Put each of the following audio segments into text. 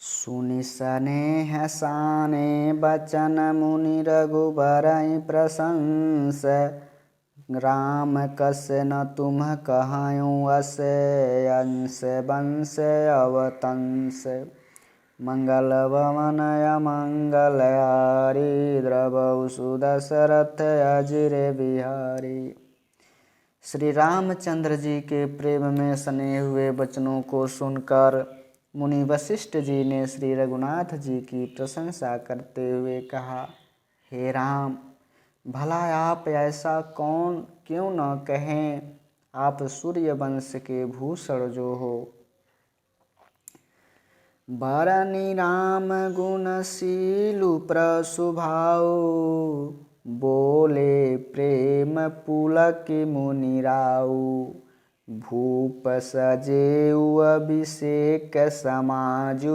सुनि सनेह साने बचन मुनि रघुबरहि प्रशंस। राम कस न तुम कहऊँ अस अंश बंश अवतंस। मंगल भवन अमंगल हारी द्रवहु सुदशरथ अजिर बिहारी। श्री रामचंद्र जी के प्रेम में सने हुए वचनों को सुनकर मुनि वशिष्ठ जी ने श्री रघुनाथ जी की प्रशंसा करते हुए कहा, हे राम, भला आप ऐसा कौन क्यों न कहें, आप सूर्य वंश के भूषण जो हो। बरनि राम गुणशीलु प्रसुभाऊ, बोले प्रेम पुलक मुनि राऊ। भूप सजेऊ अभिषेक समाजू,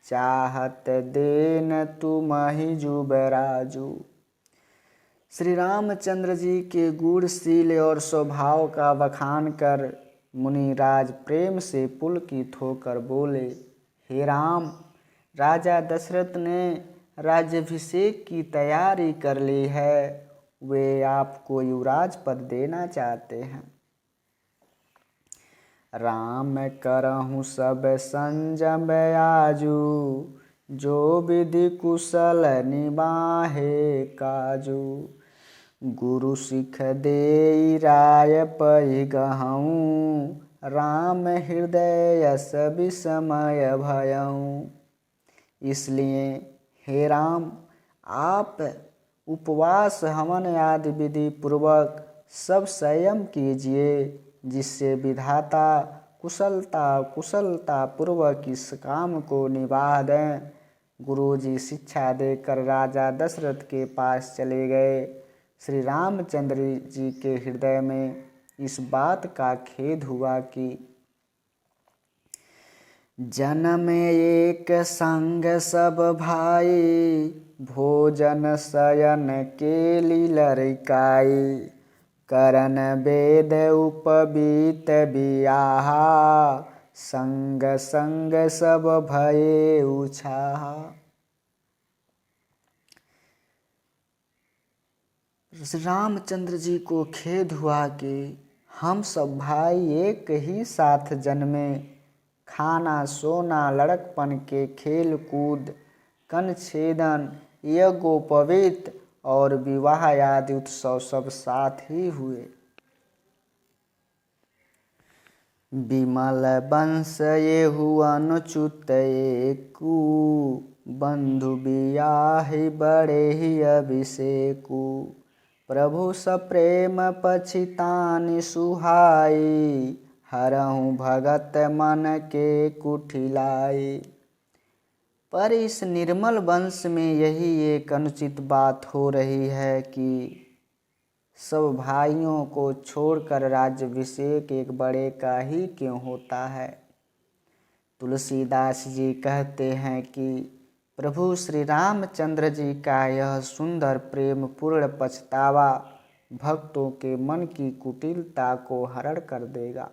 चाहत देन तुमहि जुबराजू। श्री रामचंद्र जी के गुणशील और स्वभाव का बखान कर मुनिराज प्रेम से पुलकित होकर बोले, हे राम, राजा दशरथ ने राज्याभिषेक की तैयारी कर ली है। वे आपको युवराज पद देना चाहते हैं। राम करहु सब संजम आजू, जो विधि कुशल निबाहे काजू। गुरु सिख देई राय पै गहऊँ, राम हृदय यस विस्मय भयऊँ। इसलिए हे राम, आप उपवास हवन आदि विधि पूर्वक सब संयम कीजिए, जिससे विधाता कुशलता पूर्वक इस काम को निभा दें। गुरुजी शिक्षा देकर राजा दशरथ के पास चले गए। श्री रामचंद्र जी के हृदय में इस बात का खेद हुआ कि जन्म एक संग सब भाई, भोजन शयन केली लरिकाई। करन वेद उपबीत बियाहा, संग संग सब भये उछाहा। रामचंद्र जी को खेद हुआ कि हम सब भाई एक ही साथ जन्मे। खाना सोना लड़कपन के खेल कूद, कन छेदन यज्ञोपवीत और विवाह आदि उत्सव सब साथ ही हुए। विमल वंश येहु अनुच्युत एकू, बंधु बियाहि बड़े ही अभिषेकु। प्रभु सप्रेम पछितानि सुहाई, हरहु भगत मन के कुटिलाई। पर इस निर्मल वंश में यही एक अनुचित बात हो रही है कि सब भाइयों को छोड़कर राज्याभिषेक एक बड़े का ही क्यों होता है। तुलसीदास जी कहते हैं कि प्रभु श्री रामचंद्र जी का यह सुंदर प्रेम पूर्ण पछतावा भक्तों के मन की कुटिलता को हरण कर देगा।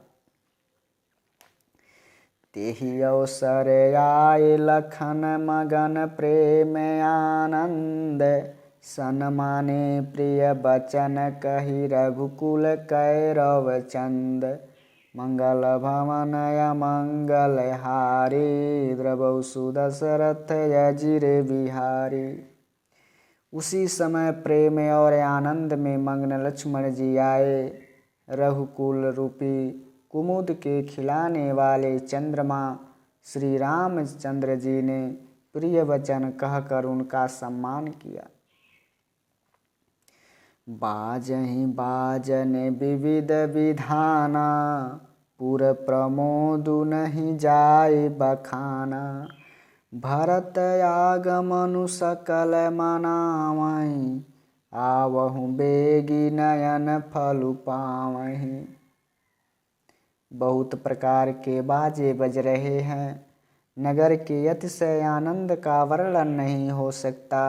तेहि अवसर आए लखन मगन प्रेम आनंद, सन्माने प्रिय बचन कहि रघुकुल कैरव चंद। मंगल भवन अमंगल हारी, द्रवहु सुदशरथ अजिर बिहारी। उसी समय प्रेम और आनंद में मग्न लक्ष्मण जी आए। रघुकुल रूपी कुमुद के खिलाने वाले चंद्रमा श्री रामचंद्र जी ने प्रिय वचन कहकर उनका सम्मान किया। बाजहि बाजन विविध विधाना, पुर प्रमोदु नहीं जाय बखाना। भरत आगमनु सकल मनावहीं, आवहु बेगी नयन फलु पावहीं। बहुत प्रकार के बाजे बज रहे हैं। नगर के अतिशय आनंद का वर्णन नहीं हो सकता।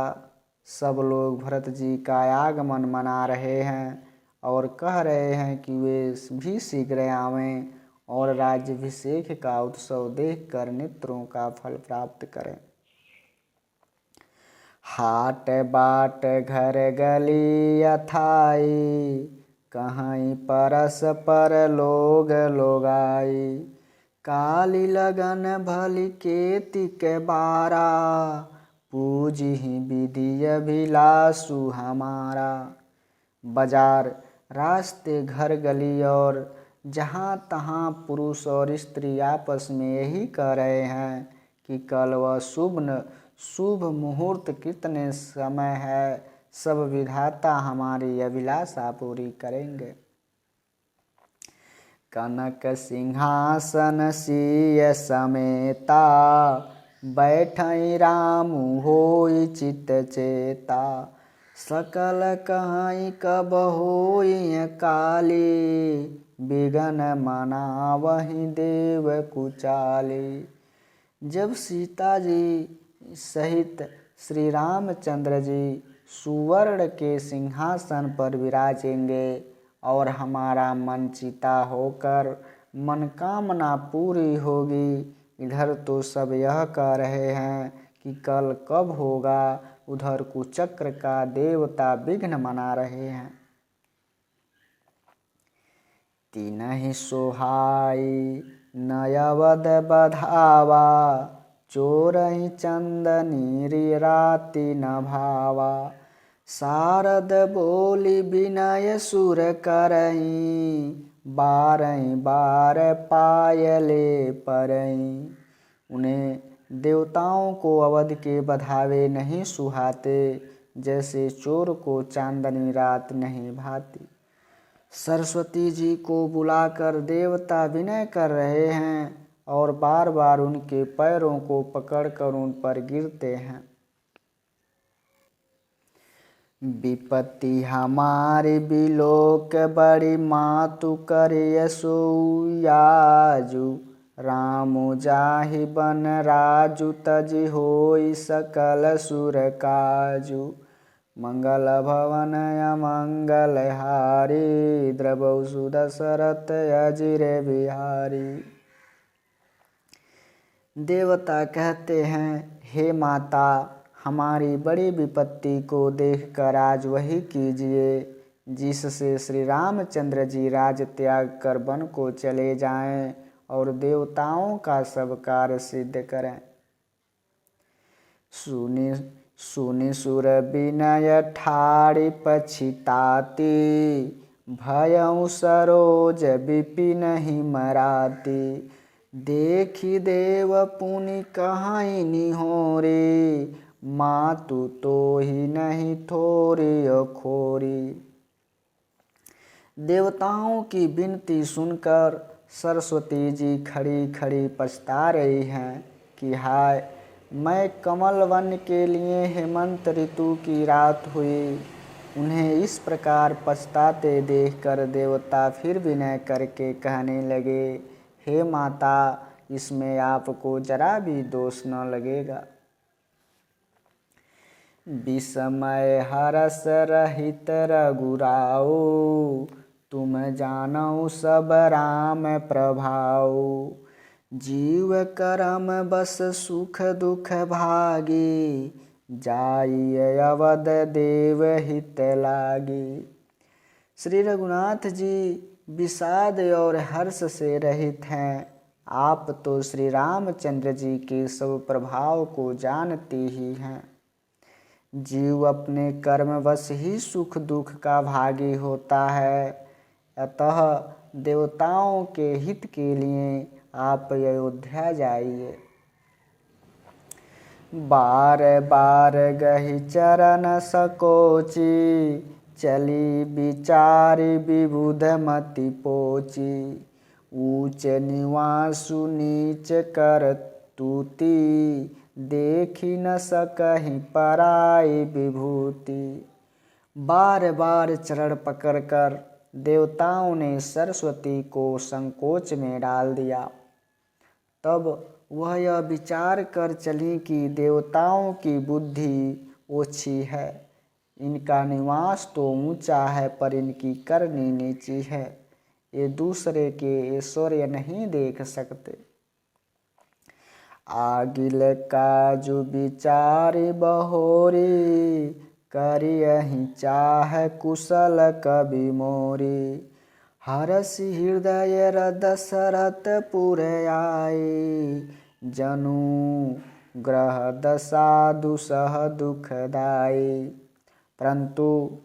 सब लोग भरत जी का आगमन मना रहे हैं और कह रहे हैं कि वे भी शीघ्र आवें और राज्याभिषेक का उत्सव देखकर नेत्रों का फल प्राप्त करें। हाट बाट घर गली अथाई, कहीं परस पर लोग लोगाई। काली लगन भली केति के बारा, पूजहि विधि अभिलाषु हमारा। बाजार, रास्ते, घर, गली और जहाँ तहाँ पुरुष और स्त्री आपस में यही कह रहे हैं कि कल वह शुभ मुहूर्त कितने समय है, सब विधाता हमारी अभिलाषा पूरी करेंगे। कनक सिंहासन सिय समेता, बैठई राम होई चित चेता। सकल कहीं कब होई काली, बिगन मनावहि देव कुचाली। जब सीता जी सहित श्री रामचंद्र जी सुवर्ण के सिंहासन पर विराजेंगे और हमारा मन चिता होकर मनकामना पूरी होगी। इधर तो सब यह कह रहे हैं कि कल कब होगा, उधर कुचक्र का देवता विघ्न मना रहे हैं। तीनहि सोहाई नयवद बधावा, चोरहि चंदनी राति न भावा। शारद बोली विनय सुर करई, बारहि बार पायले परई। उन्हें देवताओं को अवध के बधावे नहीं सुहाते, जैसे चोर को चांदनी रात नहीं भाती। सरस्वती जी को बुलाकर देवता विनय कर रहे हैं और बार बार उनके पैरों को पकड़कर उन पर गिरते हैं। विपत्ति हमारी बिलोक बड़ी, मातु करिय सोयाजु। रामु जाहि बन राजु, तजि होई सकल सुर काजु। मंगल भवन अमंगल हारी, द्रवौ सुदशरथ अजिर बिहारी। देवता कहते हैं, हे माता, हमारी बड़ी विपत्ति को देखकर आज वही कीजिए जिससे श्री रामचंद्र जी राज त्याग कर वन को चले जाएं और देवताओं का सब कार्य सिद्ध करें। सुनि सुर विनय ठाड़ी पछिताती, भयउ सरोज विपिन ही मराती। देखी देव पुनि कहाई निहोरी, मातु तो ही नहीं थोरी खोरी। देवताओं की विनती सुनकर सरस्वती जी खड़ी खड़ी पछता रही हैं कि हाय, मैं कमल वन के लिए हेमंत ऋतु की रात हुई। उन्हें इस प्रकार पछताते देखकर देवता फिर विनय करके कहने लगे, हे माता, इसमें आपको जरा भी दोष न लगेगा। विस्मय हरस रहित रघुराऊ, तुम जानऊ सब राम प्रभाऊ। जीव करम बस सुख दुख भागी, जाई अवध देव हित लागी। श्री रघुनाथ जी विषाद और हर्ष से रहित हैं। आप तो श्री रामचंद्र जी के सब प्रभाव को जानते ही हैं। जीव अपने कर्मवश ही सुख दुख का भागी होता है, अतः देवताओं के हित के लिए आप अयोध्या जाइए। बार बार गहि चरण सकोची, चली विचारी विबुध मति पोची। ऊंच निवासु नीच कर तूती, देखी न सकहि पराई विभूति। बार बार चरण पकड़कर देवताओं ने सरस्वती को संकोच में डाल दिया। तब वह यह विचार कर चली कि देवताओं की बुद्धि ओछी है, इनका निवास तो ऊंचा है पर इनकी करनी नीची है। ये दूसरे के ऐश्वर्य नहीं देख सकते। आगिल काजु विचारि बहोरी, करियहि चाह कुशल कवि मोरी। हरसि हृदय दशरथ पुर आए, जनु ग्रह दशा दुसह दुखदाई। परंतु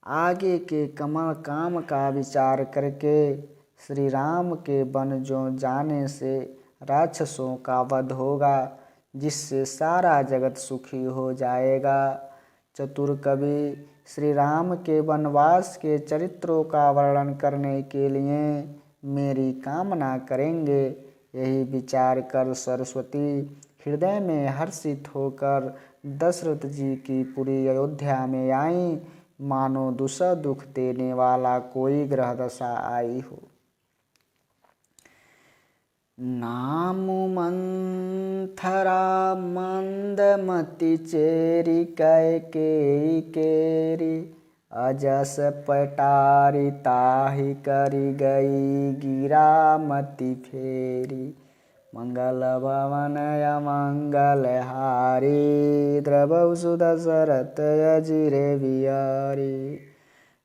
आगे के कमल काम का विचार करके श्री राम के वन जो जाने से राक्षसों का वध होगा, जिससे सारा जगत सुखी हो जाएगा। चतुर कवि श्री राम के वनवास के चरित्रों का वर्णन करने के लिए मेरी कामना करेंगे। यही विचार कर सरस्वती हृदय में हर्षित होकर दशरथ जी की पूरी अयोध्या में आई, मानो दुसह दुख देने वाला कोई ग्रह दशा आई हो। नामु मंथरा मंदमति चेरी कैकेयी केरी, अजस पटारी ताहि करी गई गिरामति फेरी। मंगल भवन अमंगल हारी, द्रवहु सुदशरथ अजिरे बिहारी।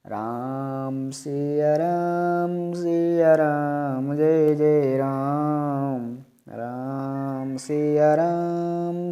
राम सिया राम जय जय राम, राम सिया राम